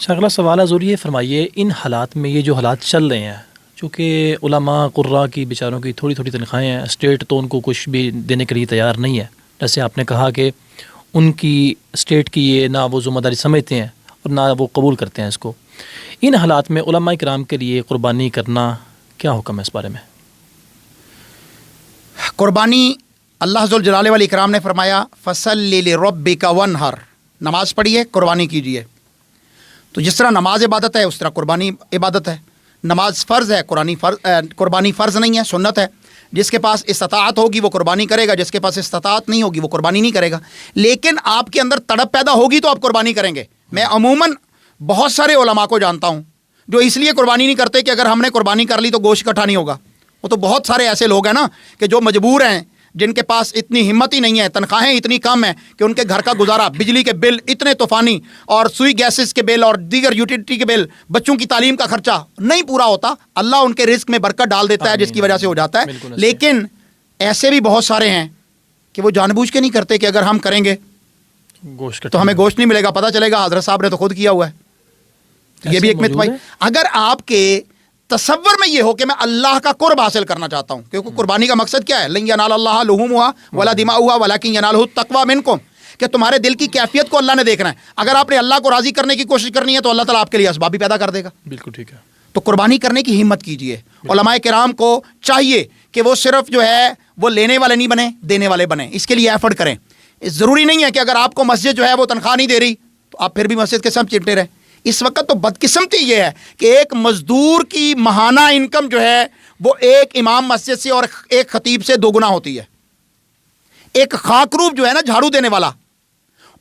اگلا سوال ہے حضور، یہ فرمائیے ان حالات میں یہ جو حالات چل رہے ہیں، چونکہ علماء قراء کی بیچاروں کی تھوڑی تھوڑی تنخواہیں ہیں، اسٹیٹ تو ان کو کچھ بھی دینے کے لیے تیار نہیں ہے، جیسے آپ نے کہا کہ ان کی اسٹیٹ کی یہ نہ وہ ذمہ داری سمجھتے ہیں اور نہ وہ قبول کرتے ہیں اس کو، ان حالات میں علماء کرام کے لیے قربانی کرنا کیا حکم ہے اس بارے میں؟ قربانی اللہ ذوالجلال والاکرام نے فرمایا فَصَلِّ لِرَبِّكَ وَانْحَرْ، نماز پڑھیے قربانی کیجیے۔ تو جس طرح نماز عبادت ہے اس طرح قربانی عبادت ہے۔ نماز فرض ہے، قربانی فرض نہیں ہے، سنت ہے۔ جس کے پاس استطاعت ہوگی وہ قربانی کرے گا، جس کے پاس استطاعت نہیں ہوگی وہ قربانی نہیں کرے گا۔ لیکن آپ کے اندر تڑپ پیدا ہوگی تو آپ قربانی کریں گے۔ میں عموماً بہت سارے علماء کو جانتا ہوں جو اس لیے قربانی نہیں کرتے کہ اگر ہم نے قربانی کر لی تو گوشت اکٹھا نہیں ہوگا۔ وہ تو بہت سارے ایسے لوگ ہیں نا کہ جو مجبور ہیں، جن کے پاس اتنی ہمت ہی نہیں ہے، تنخواہیں اتنی کم ہیں کہ ان کے گھر کا گزارا، بجلی کے بل اتنے طوفانی اور سوئی گیسز کے بل اور دیگر یوٹیلیٹی کے بل، بچوں کی تعلیم کا خرچہ نہیں پورا ہوتا۔ اللہ ان کے رزق میں برکت ڈال دیتا ہے جس کی وجہ سے ہو جاتا ہے۔ لیکن ایسے بھی بہت سارے ہیں کہ وہ جان بوجھ کے نہیں کرتے کہ اگر ہم کریں گے تو ہمیں گوشت نہیں ملے گا، پتہ چلے گا حضرت صاحب نے تو خود کیا ہوا ہے۔ یہ بھی ایک متبائی۔ اگر آپ کے تصور میں یہ ہو کہ میں اللہ کا قرب حاصل کرنا چاہتا ہوں، کیونکہ قربانی کا مقصد کیا ہے؟ لن ینال اللہ لحومها ولا دماؤها ولکن ینالہ التقوی منکم، کہ تمہارے دل کی کیفیت کو اللہ نے دیکھنا ہے۔ اگر آپ نے اللہ کو راضی کرنے کی کوشش کرنی ہے تو اللہ تعالیٰ آپ کے لیے اسباب بھی پیدا کر دے گا۔ بالکل ٹھیک ہے۔ تو قربانی کرنے کی ہمت کیجیے۔ علماء کرام کو چاہیے کہ وہ صرف جو ہے وہ لینے والے نہیں بنے، دینے والے بنے، اس کے لیے ایفرٹ کریں۔ ضروری نہیں ہے کہ اگر آپ کو مسجد جو ہے وہ تنخواہ نہیں دے رہی تو آپ پھر بھی مسجد کے ساتھ چمٹے رہیں۔ اس وقت تو بدقسمتی یہ ہے کہ ایک مزدور کی ماہانہ انکم جو ہے وہ ایک امام مسجد سے اور ایک خطیب سے دوگنا ہوتی ہے۔ ایک خاکروب جو ہے نا جھاڑو دینے والا،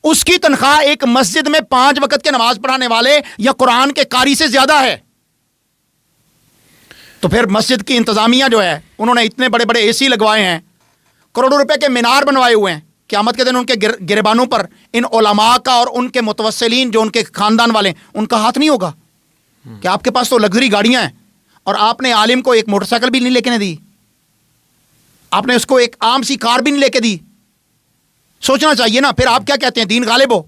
اس کی تنخواہ ایک مسجد میں 5 وقت کے نماز پڑھانے والے یا قرآن کے قاری سے زیادہ ہے۔ تو پھر مسجد کی انتظامیہ جو ہے انہوں نے اتنے بڑے بڑے اے سی لگوائے ہیں، کروڑوں روپے کے مینار بنوائے ہوئے ہیں، قیامت کے دن ان کے گریبانوں پر ان علماء کا اور ان کے متوسلین جو ان کے خاندان والے ان کا ہاتھ نہیں ہوگا کہ آپ کے پاس تو لگژری گاڑیاں ہیں اور آپ نے عالم کو ایک موٹر سائیکل بھی نہیں لے کے نہیں دی، آپ نے اس کو ایک عام سی کار بھی نہیں لے کے دی۔ سوچنا چاہیے نا۔ پھر آپ کیا کہتے ہیں دین غالب ہو؟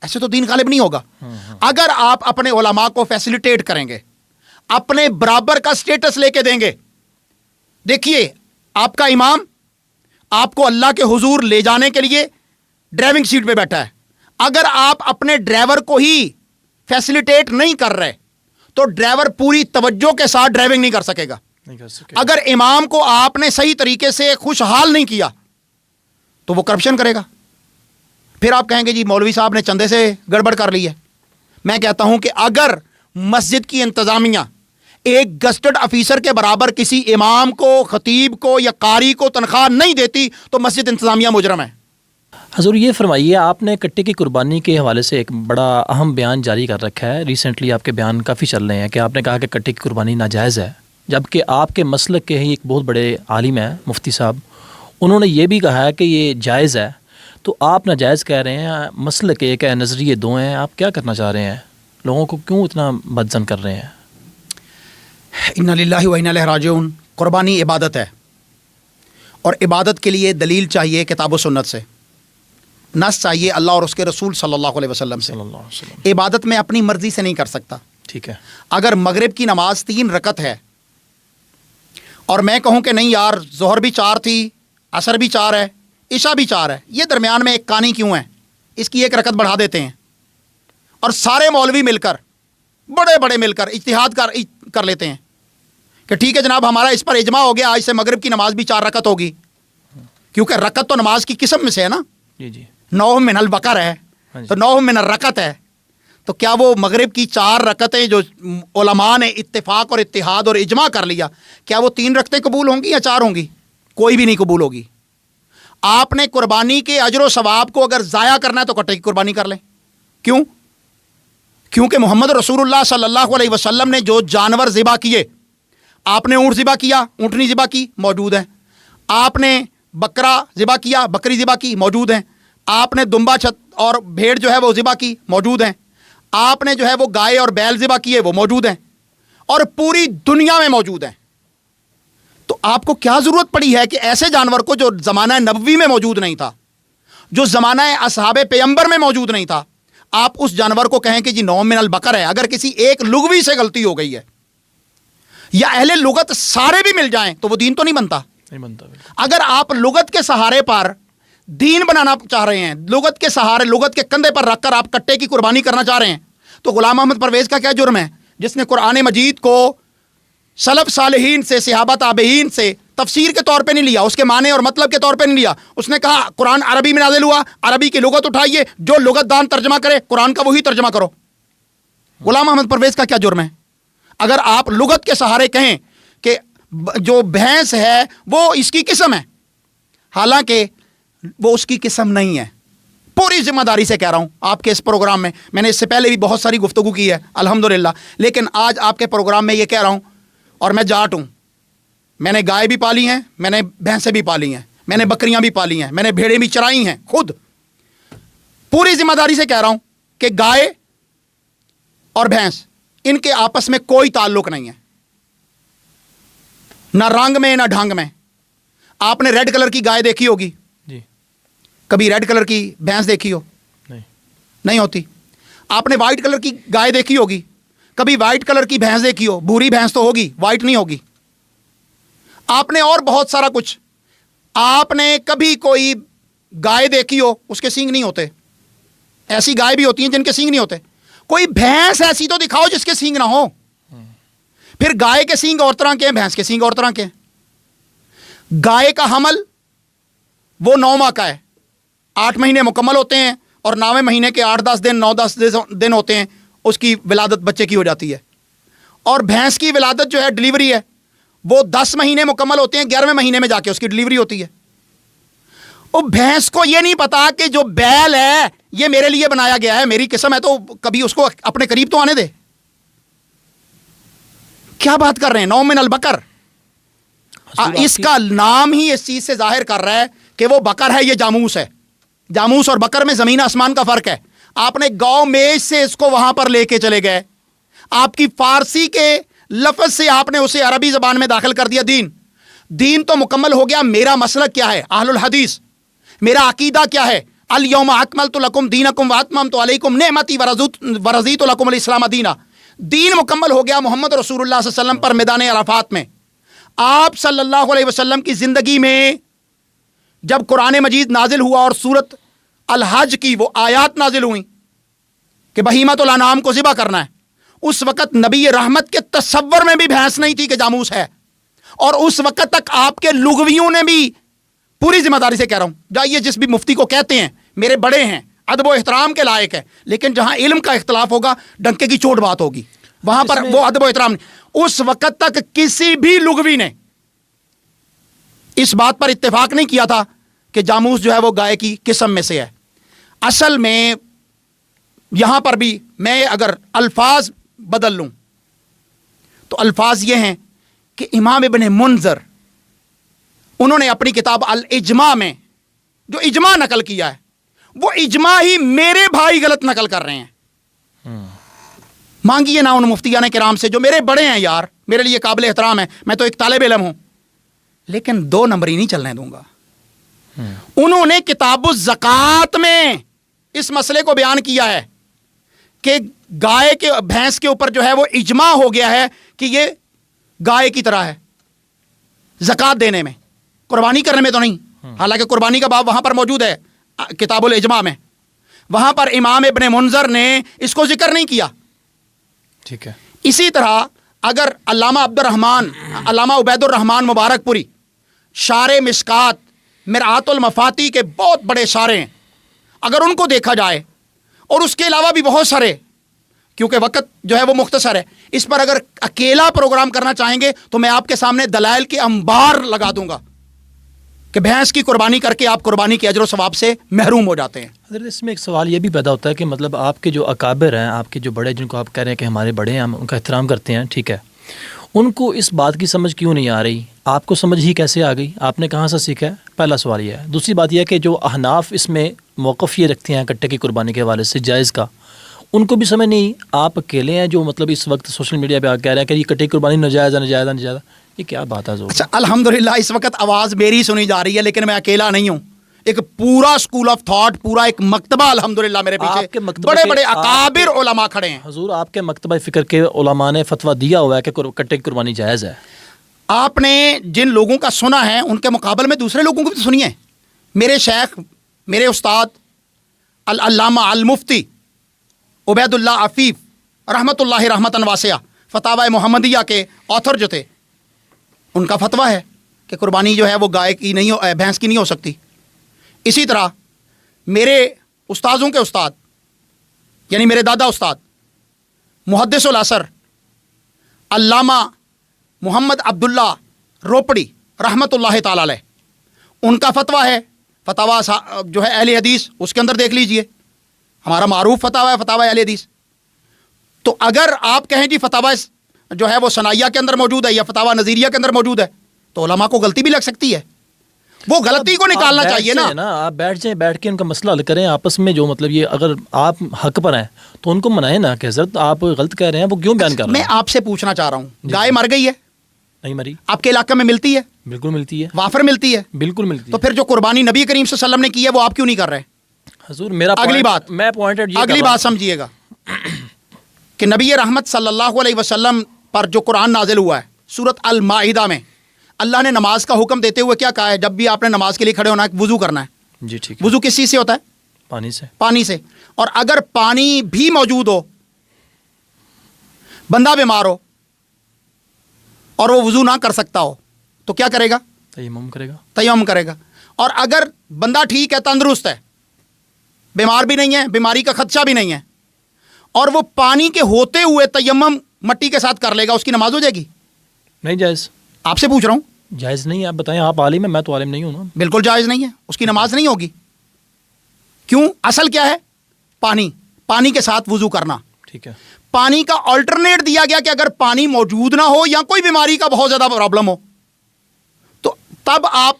ایسے تو دین غالب نہیں ہوگا۔ اگر آپ اپنے علماء کو فیسیلیٹیٹ کریں گے، اپنے برابر کا سٹیٹس لے کے دیں گے، دیکھیے آپ کا امام آپ کو اللہ کے حضور لے جانے کے لیے ڈرائیونگ سیٹ پہ بیٹھا ہے۔ اگر آپ اپنے ڈرائیور کو ہی فیسیلیٹیٹ نہیں کر رہے تو ڈرائیور پوری توجہ کے ساتھ ڈرائیونگ نہیں کر سکے گا۔ اگر امام کو آپ نے صحیح طریقے سے خوشحال نہیں کیا تو وہ کرپشن کرے گا۔ پھر آپ کہیں گے جی مولوی صاحب نے چندے سے گڑبڑ کر لی ہے۔ میں کہتا ہوں کہ اگر مسجد کی انتظامیہ ایک گزٹڈ آفیسر کے برابر کسی امام کو، خطیب کو یا قاری کو تنخواہ نہیں دیتی تو مسجد انتظامیہ مجرم ہے۔ حضور یہ فرمائیے، آپ نے کٹے کی قربانی کے حوالے سے ایک بڑا اہم بیان جاری کر رکھا ہے۔ ریسنٹلی آپ کے بیان کافی چل رہے ہیں کہ آپ نے کہا کہ کٹے کی قربانی ناجائز ہے، جبکہ آپ کے مسلک کے ہی ایک بہت بڑے عالم ہیں مفتی صاحب، انہوں نے یہ بھی کہا ہے کہ یہ جائز ہے، تو آپ ناجائز کہہ رہے ہیں۔ مسلک ایک ہے، نظریے دو ہیں، آپ کیا کرنا چاہ رہے ہیں؟ لوگوں کو کیوں اتنا بدظن کر رہے ہیں؟ انا للہ و انا الیہ راجعون۔ قربانی عبادت ہے اور عبادت کے لیے دلیل چاہیے کتاب و سنت سے، نص چاہیے اللہ اور اس کے رسول صلی اللہ علیہ وسلم سے۔ عبادت میں اپنی مرضی سے نہیں کر سکتا۔ ٹھیک ہے۔ اگر مغرب کی نماز 3 رکعت ہے اور میں کہوں کہ نہیں یار ظہر بھی 4 تھی، عصر بھی 4 ہے، عشاء بھی 4 ہے، یہ درمیان میں ایک کانی کیوں ہے؟ اس کی 1 رکعت بڑھا دیتے ہیں اور سارے مولوی مل کر، بڑے بڑے مل کر اجتہاد کر لیتے ہیں کہ ٹھیک ہے جناب ہمارا اس پر اجماع ہو گیا، آج سے مغرب کی نماز بھی 4 رکعت ہوگی، کیونکہ رکعت تو نماز کی قسم میں سے ہے نا۔ جی 9 من البقر ہے تو 9 من الرکعت ہے، تو کیا وہ مغرب کی 4 رکعتیں جو علماء نے اتفاق اور اتحاد اور اجماع کر لیا، کیا وہ 3 رکعتیں قبول ہوں گی یا 4 ہوں گی؟ کوئی بھی نہیں قبول ہوگی۔ آپ نے قربانی کے اجر و ثواب کو اگر ضائع کرنا ہے تو کٹے کی قربانی کر لیں۔ کیوں؟ کیونکہ محمد رسول اللہ صلی اللہ علیہ وسلم نے جو جانور ذبح کیے، آپ نے اونٹ ذبح کیا، اونٹنی ذبح کی، موجود ہیں۔ آپ نے بکرا ذبح کیا، بکری ذبح کی، موجود ہیں۔ آپ نے دمبا اور بھیڑ جو ہے وہ ذبح کی، موجود ہیں۔ آپ نے جو ہے وہ گائے اور بیل ذبح کیے، وہ موجود ہیں اور پوری دنیا میں موجود ہیں۔ تو آپ کو کیا ضرورت پڑی ہے کہ ایسے جانور کو جو زمانہ نبوی میں موجود نہیں تھا، جو زمانہ اصحاب پیغمبر میں موجود نہیں تھا، آپ اس جانور کو کہیں کہ جی نوع من البقر ہے، اگر کسی ایک لغوی سے غلطی ہو گئی ہے یا اہل لغت سارے بھی مل جائیں تو وہ دین تو نہیں بنتا. نہیں بنتا بالکل. اگر آپ لغت کے سہارے پر دین بنانا چاہ رہے ہیں، لغت کے سہارے، لغت کے کندھے پر رکھ کر آپ کٹے کی قربانی کرنا چاہ رہے ہیں، تو غلام احمد پرویز کا کیا جرم ہے جس نے قرآن مجید کو سلف صالحین سے، صحابہ تابعین سے تفسیر کے طور پہ نہیں لیا، اس کے معنی اور مطلب کے طور پہ نہیں لیا. اس نے کہا قرآن عربی میں نازل ہوا، عربی کی لغت اٹھائیے، جو لغت دان ترجمہ کرے قرآن کا وہی ترجمہ کرو. غلام احمد پرویز کا کیا جرم ہے؟ اگر آپ لغت کے سہارے کہیں کہ جو بھینس ہے وہ اس کی قسم ہے، حالانکہ وہ اس کی قسم نہیں ہے. پوری ذمہ داری سے کہہ رہا ہوں آپ کے اس پروگرام میں نے اس سے پہلے بھی بہت ساری گفتگو کی ہے الحمدللہ، لیکن آج آپ کے پروگرام میں یہ کہہ رہا ہوں، اور میں جاٹ ہوں، میں نے گائے بھی پالی ہیں، میں نے بھینسیں بھی پالی ہیں، میں نے بکریاں بھی پالی ہیں، میں نے بھیڑیں بھی چرائی ہیں خود. پوری ذمہ داری سے کہہ رہا ہوں کہ گائے اور بھینس ان کے آپس میں کوئی تعلق نہیں ہے، نہ رنگ میں نہ ڈھنگ میں. آپ نے ریڈ کلر کی گائے دیکھی ہوگی، جی. کبھی ریڈ کلر کی بھینس دیکھی ہو؟ نہیں ہوتی. آپ نے وائٹ کلر کی گائے دیکھی ہوگی، کبھی وائٹ کلر کی بھینس دیکھی ہو؟ بھوری بھینس تو ہوگی، وائٹ نہیں ہوگی. آپ نے اور بہت سارا کچھ، آپ نے کبھی کوئی گائے دیکھی ہو اس کے سینگ نہیں ہوتے؟ ایسی گائے بھی ہوتی ہیں جن کے سینگ نہیں ہوتے. کوئی بھینس ایسی تو دکھاؤ جس کے سینگ نہ ہو. پھر گائے کے سینگ اور طرح کے ہیں، بھینس کے سینگ اور طرح کے ہیں. گائے کا حمل وہ 9 ماہ کا ہے، 8 مہینے مکمل ہوتے ہیں، اور 9ویں مہینے کے 8-10 دن 9-10 دن ہوتے ہیں اس کی ولادت بچے کی ہو جاتی ہے. اور بھینس کی ولادت جو ہے ڈلیوری ہے وہ 10 مہینے مکمل ہوتے ہیں، 11ویں مہینے میں جا کے اس کی ڈلیوری ہوتی ہے. وہ بھینس کو یہ نہیں پتا کہ جو بیل ہے یہ میرے لیے بنایا گیا ہے، میری قسم ہے، تو کبھی اس کو اپنے قریب تو آنے دے. کیا بات کر رہے ہیں؟ نوع من البقر. اس کا نام ہی اس چیز سے ظاہر کر رہا ہے کہ وہ بکر ہے، یہ جاموس ہے. جاموس اور بکر میں زمین آسمان کا فرق ہے. آپ نے گاؤں میز سے اس کو وہاں پر لے کے چلے گئے، آپ کی فارسی کے لفظ سے آپ نے اسے عربی زبان میں داخل کر دیا. دین تو مکمل ہو گیا. میرا مسلک کیا ہے؟ اہل الحدیث. میرا عقیدہ کیا ہے؟ الیوم اکملت لکم دینکم واتممت علیکم نعمتی ورضیت لکم الاسلام دینا. دین مکمل ہو گیا محمد رسول اللہ صلی اللہ علیہ وسلم پر میدان عرفات میں. آپ صلی اللہ علیہ وسلم کی زندگی میں جب قرآن مجید نازل ہوا اور سورت الحج کی وہ آیات نازل ہوئیں کہ بہیمۃ الانعام کو ذبح کرنا ہے، اس وقت نبی رحمت کے تصور میں بھی بھینس نہیں تھی کہ جاموس ہے. اور اس وقت تک آپ کے لغویوں نے بھی، پوری ذمہ داری سے کہہ رہا ہوں، جائیے جس بھی مفتی کو کہتے ہیں میرے بڑے ہیں، ادب و احترام کے لائق ہے، لیکن جہاں علم کا اختلاف ہوگا ڈنکے کی چوٹ بات ہوگی، وہاں پر وہ ادب و احترام نہیں. اس وقت تک کسی بھی لغوی نے اس بات پر اتفاق نہیں کیا تھا کہ جاموس جو ہے وہ گائے کی قسم میں سے ہے. اصل میں یہاں پر بھی میں اگر الفاظ بدل لوں تو الفاظ یہ ہیں کہ امام ابن منذر انہوں نے اپنی کتاب الاجماع میں جو اجماع نقل کیا ہے وہ اجماع ہی میرے بھائی غلط نقل کر رہے ہیں. مانگیے نا ان مفتیان کرام سے جو میرے بڑے ہیں یار، میرے لیے قابل احترام ہے، میں تو ایک طالب علم ہوں، لیکن 2 نمبری نہیں چلنے دوں گا. انہوں نے کتاب الزکوٰۃ میں اس مسئلے کو بیان کیا ہے کہ گائے کے بھینس کے اوپر جو ہے وہ اجماع ہو گیا ہے کہ یہ گائے کی طرح ہے زکوٰۃ دینے میں، قربانی کرنے میں تو نہیں. حالانکہ قربانی کا باب وہاں پر موجود ہے کتاب الاجماع میں، وہاں پر امام ابن منذر نے اس کو ذکر نہیں کیا. ٹھیک ہے. اسی طرح اگر علامہ عبید الرحمن مبارک پوری شارح مشکات مرآت المفاتی کے بہت بڑے شارح ہیں، اگر ان کو دیکھا جائے، اور اس کے علاوہ بھی بہت سارے، کیونکہ وقت جو ہے وہ مختصر ہے، اس پر اگر اکیلا پروگرام کرنا چاہیں گے تو میں آپ کے سامنے دلائل کے انبار لگا دوں گا کہ بھینس کی قربانی کر کے آپ قربانی کے اجر و ثواب سے محروم ہو جاتے ہیں. حضرت اس میں ایک سوال یہ بھی پیدا ہوتا ہے کہ مطلب آپ کے جو اکابر ہیں، آپ کے جو بڑے، جن کو آپ کہہ رہے ہیں کہ ہمارے بڑے ہیں، ہم ان کا احترام کرتے ہیں، ٹھیک ہے، ان کو اس بات کی سمجھ کیوں نہیں آ رہی؟ آپ کو سمجھ ہی کیسے آ گئی؟ آپ نے کہاں سے سیکھا ہے؟ پہلا سوال یہ ہے. دوسری بات یہ ہے کہ جو احناف اس میں موقف یہ رکھتے ہیں کٹے کی قربانی کے حوالے سے جائز کا، ان کو بھی سمجھ نہیں. آپ اکیلے ہیں جو مطلب اس وقت سوشل میڈیا پہ آ کہہ رہے ہیں کہ یہ کٹے کی قربانی ناجائز ہے، ناجائز ہے، ناجائز ہے. یہ کیا بات ہے؟ اچھا، الحمدللہ اس وقت آواز میری سنی جا رہی ہے، لیکن میں اکیلا نہیں ہوں، ایک پورا اسکول آف تھاٹ، پورا ایک مکتبہ الحمدللہ میرے آپ کے پیچھے مکتبہ بڑے کے بڑے اکابر علماء کھڑے ہیں. حضور آپ کے مکتبہ فکر کے علماء نے فتویٰ دیا ہوا ہے کہ کٹے کی قربانی جائز ہے. آپ نے جن لوگوں کا سنا ہے ان کے مقابلے میں دوسرے لوگوں کو بھی سنیے. میرے شیخ، میرے استاد العلامہ المفتی عبید اللہ عفیف رحمۃ اللہ رحمتاً واسعہ فتاوی محمدیہ کے آتھر جو تھے، ان کا فتویٰ ہے کہ قربانی جو ہے وہ گائے کی نہیں بھینس کی نہیں ہو سکتی. اسی طرح میرے استاذوں کے استاد یعنی میرے دادا استاد محدث العصر علامہ محمد عبداللہ روپڑی رحمۃ اللہ تعالی علیہ، ان کا فتویٰ ہے، فتاوی جو ہے اہل حدیث، اس کے اندر دیکھ لیجئے، ہمارا معروف فتاوی ہے فتاوی اہل حدیث. تو اگر آپ کہیں جی فتاوی جو ہے وہ ثنائیہ کے اندر موجود ہے یا فتاوی نظیریہ کے اندر موجود ہے تو علماء کو غلطی بھی لگ سکتی ہے. وہ غلطی کو نکالنا چاہیے نا. آپ بیٹھ جائیں، بیٹھ کے ان کا مسئلہ حل کریں آپس میں. جو مطلب یہ اگر آپ حق پر ہیں تو ان کو منائیں نا کہ حضرت آپ غلط کہہ رہے ہیں، وہ کیوں بیان کر رہے میں ہیں. آپ سے پوچھنا چاہ رہا ہوں، گائے مر گئی ہے، نہیں مری، آپ کے علاقے میں ملتی ہے؟ بالکل ملتی ہے، وافر ملتی ہے، بالکل ملتی تو ہے. پھر جو قربانی نبی کریم صلی اللہ علیہ وسلم نے کی ہے وہ آپ کیوں نہیں کر رہے؟ حضور میرا اگلی بات، میں پوائنٹڈ اگلی بات سمجھیے گا کہ نبی رحمت صلی اللہ علیہ وسلم پر جو قرآن نازل ہوا ہے سورۃ المائدہ میں، اللہ نے نماز کا حکم دیتے ہوئے کیا کہا ہے؟ جب بھی آپ نے نماز کے لیے کھڑے ہونا ہے وضو کرنا ہے. جی ٹھیک ہے. وضو کس چیز سے ہوتا ہے؟ پانی سے. پانی سے. اور اگر پانی بھی موجود ہو، بندہ بیمار ہو اور وہ وضو نہ کر سکتا ہو تو کیا کرے گا؟ تیمم کرے گا. تیمم کرے گا. اور اگر بندہ ٹھیک ہے، تندرست ہے، بیمار بھی نہیں ہے، بیماری کا خدشہ بھی نہیں ہے، اور وہ پانی کے ہوتے ہوئے تیمم مٹی کے ساتھ کر لے گا، اس کی نماز ہو جائے گی؟ نہیں جائز. آپ سے پوچھ رہا ہوں. جائز نہیں ہے. آپ بتائیں، آپ عالم ہیں، میں تو عالم نہیں ہوں نا. بالکل جائز نہیں ہے، اس کی نماز نہیں ہوگی. کیوں؟ اصل کیا ہے؟ پانی، پانی کے ساتھ وضو کرنا. ٹھیک ہے. پانی کا آلٹرنیٹ دیا گیا کہ اگر پانی موجود نہ ہو یا کوئی بیماری کا بہت زیادہ پرابلم ہو تو تب آپ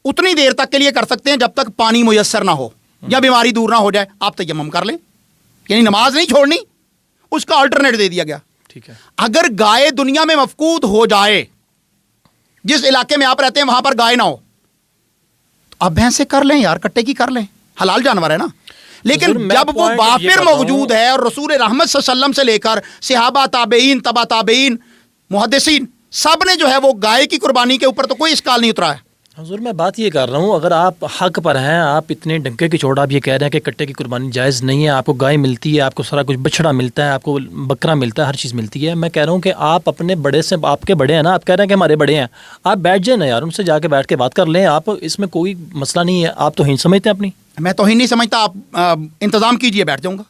اتنی دیر تک کے لیے کر سکتے ہیں جب تک پانی میسر نہ ہو یا بیماری دور نہ ہو جائے، آپ تیمم کر لیں. یعنی نماز نہیں چھوڑنی، اس کا آلٹرنیٹ دے دیا گیا. ٹھیک ہے. اگر گائے دنیا میں مفقود ہو جائے، جس علاقے میں آپ رہتے ہیں وہاں پر گائے نہ ہو، تو آپ بھینس سے کر لیں یار، کٹے کی کر لیں، حلال جانور ہے نا. لیکن جب وہ وافر موجود ہے اور رسول رحمت صلی اللہ علیہ وسلم سے لے کر صحابہ، تابعین، تبع تابعین، محدثین، سب نے جو ہے وہ گائے کی قربانی کے اوپر تو کوئی اشکال نہیں اترا ہے. حضور میں بات یہ کر رہا ہوں، اگر آپ حق پر ہیں، آپ اتنے ڈنکے کی چوٹ آپ یہ کہہ رہے ہیں کہ کٹے کی قربانی جائز نہیں ہے، آپ کو گائے ملتی ہے، آپ کو سارا کچھ بچڑا ملتا ہے، آپ کو بکرا ملتا ہے، ہر چیز ملتی ہے. میں کہہ رہا ہوں کہ آپ اپنے بڑے سے، آپ کے بڑے ہیں نا، آپ کہہ رہے ہیں کہ ہمارے بڑے ہیں، آپ بیٹھ جائیں نا یار، ان سے جا کے بیٹھ کے بات کر لیں. آپ اس میں کوئی مسئلہ نہیں ہے. آپ توہین سمجھتے ہیں اپنی؟ میں توہین نہیں سمجھتا. آپ انتظام کیجئے، بیٹھ جاؤں گا.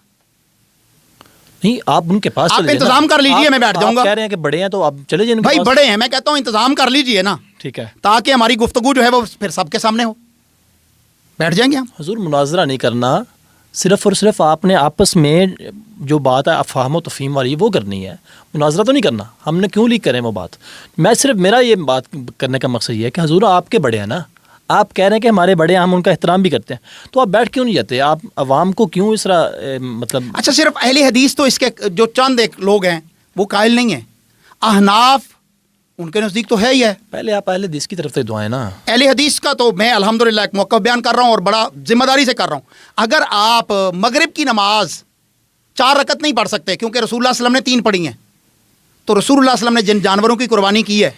نہیں، آپ ان کے پاس آپ چلے جائیں نا. انتظام کر لیجئے، میں بیٹھ جاؤں گا. آپ کہہ رہے ہیں کہ بڑے ہیں تو آپ چلے جائیں ان کے بھائی پاس. بڑے ہیں، میں کہتا ہوں انتظام کر لیجئے نا، ٹھیک ہے. تاکہ ہماری گفتگو جو ہے وہ پھر سب کے سامنے ہو. بیٹھ جائیں گے ہم. حضور مناظرہ نہیں کرنا، صرف اور صرف آپ نے آپس میں جو بات ہے افہام و تفہیم والی وہ کرنی ہے. مناظرہ تو نہیں کرنا. ہم نے کیوں لیک کریں وہ بات؟ میں صرف میرا یہ بات کرنے کا مقصد یہ ہے کہ حضور آپ کے بڑے ہیں نا، آپ کہہ رہے ہیں کہ ہمارے بڑے ہیں، ہم ان کا احترام بھی کرتے ہیں، تو آپ بیٹھ کیوں نہیں جاتے؟ آپ عوام کو کیوں اس طرح مطلب؟ اچھا، صرف اہل حدیث تو اس کے جو چند ایک لوگ ہیں وہ قائل نہیں ہیں. احناف ان کے نزدیک تو ہے ہی ہے. پہلے آپ اہل حدیث کی طرف سے دعائیں نا. اہل حدیث کا تو میں الحمدللہ ایک موقف بیان کر رہا ہوں اور بڑا ذمہ داری سے کر رہا ہوں. اگر آپ مغرب کی نماز 4 رکعت نہیں پڑھ سکتے کیونکہ رسول اللہ صلی اللہ علیہ وسلم نے 3 پڑھی ہیں، تو رسول اللہ صلی اللہ علیہ وسلم نے جن جانوروں کی قربانی کی ہے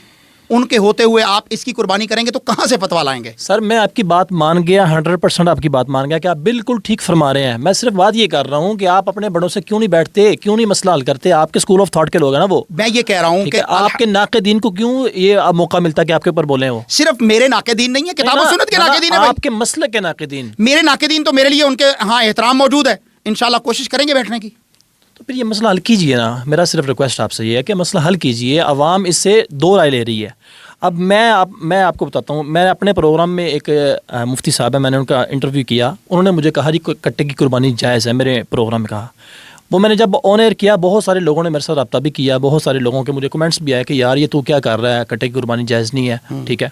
ان کے ہوتے ہوئے آپ اس کی قربانی کریں گے تو کہاں سے فتویٰ لائیں گے؟ سر میں آپ کی بات مان گیا، 100% آپ کی بات مان گیا کہ آپ بالکل ٹھیک فرما رہے ہیں. میں صرف بات یہ کر رہا ہوں کہ آپ اپنے بڑوں سے کیوں نہیں بیٹھتے، کیوں نہیں مسئلہ حل کرتے؟ آپ کے اسکول آف تھاٹ کے لوگ ہیں نا وہ. میں یہ کہہ رہا ہوں کہ آپ کے ناقدین کو کیوں یہ موقع ملتا ہے کہ آپ کے اوپر بولیں؟ وہ صرف میرے ناقدین نہیں ہے، کتاب و سنت کے ناقدین ہیں. آپ کے مسلک کے ناقدین. میرے ناقدین تو میرے لیے ان کے ہاں احترام موجود ہے، انشاءاللہ کوشش کریں گے بیٹھنے کی. تو پھر یہ مسئلہ حل کیجئے نا. میرا صرف ریکویسٹ آپ سے یہ ہے کہ مسئلہ حل کیجئے. عوام اس سے 2 رائے لے رہی ہے. اب میں آپ کو بتاتا ہوں، میں اپنے پروگرام میں ایک مفتی صاحب ہے، میں نے ان کا انٹرویو کیا. انہوں نے مجھے کہا جی کٹے کی قربانی جائز ہے، میرے پروگرام میں کہا. وہ میں نے جب آن ایئر کیا، بہت سارے لوگوں نے میرے ساتھ رابطہ بھی کیا، بہت سارے لوگوں کے مجھے کمنٹس بھی آئے کہ یار یہ تو کیا کر رہا ہے، کٹے کی قربانی جائز نہیں ہے. ٹھیک ہے،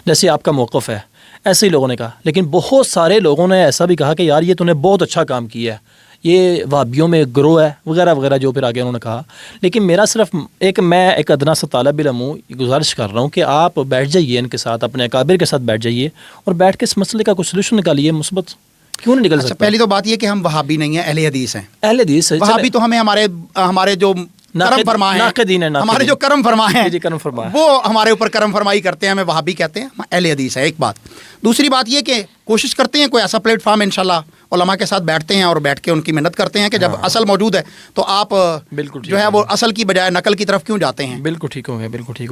جیسے آپ کا موقف ہے ایسے ہی لوگوں نے کہا. لیکن بہت سارے لوگوں نے ایسا بھی کہا کہ یار یہ تو نے بہت اچھا کام کیا ہے، یہ وہابیوں میں گروہ ہے وغیرہ وغیرہ جو پھر آگے انہوں نے کہا. لیکن میرا صرف میں ایک ادنا سا طالب علم ہوں, گزارش کر رہا ہوں کہ آپ بیٹھ جائیے ان کے ساتھ, اپنے اکابر کے ساتھ بیٹھ جائیے اور بیٹھ کے اس مسئلے کا کچھ سلوشن نکالیے مثبت. کیوں نہیں نکل اچھا سکتا؟ پہلی تو بات یہ کہ ہم وہابی نہیں ہیں, اہل حدیث ہیں. اہل حدیث ہے, وہابی تو ہمیں ہمارے جو کرم فرما ہیں, ناقدین ہیں, ہمارے جو کرم فرما ہیں, جی کرم فرما ہے, وہ ہمارے اوپر کرم فرمائی کرتے ہیں, ہمیں وہابی کہتے ہیں, ہم اہل حدیث ہے. ایک بات. دوسری بات یہ کہ کوشش کرتے ہیں کوئی ایسا پلیٹ فارم انشاءاللہ علماء کے ساتھ بیٹھتے ہیں اور بیٹھ کے ان کی محنت کرتے ہیں کہ جب اصل موجود ہے تو آپ بالکل جو ہے وہ اصل کی بجائے نقل کی طرف کیوں جاتے ہیں. بالکل ٹھیک ہو گیا, بالکل ٹھیک ہو گیا.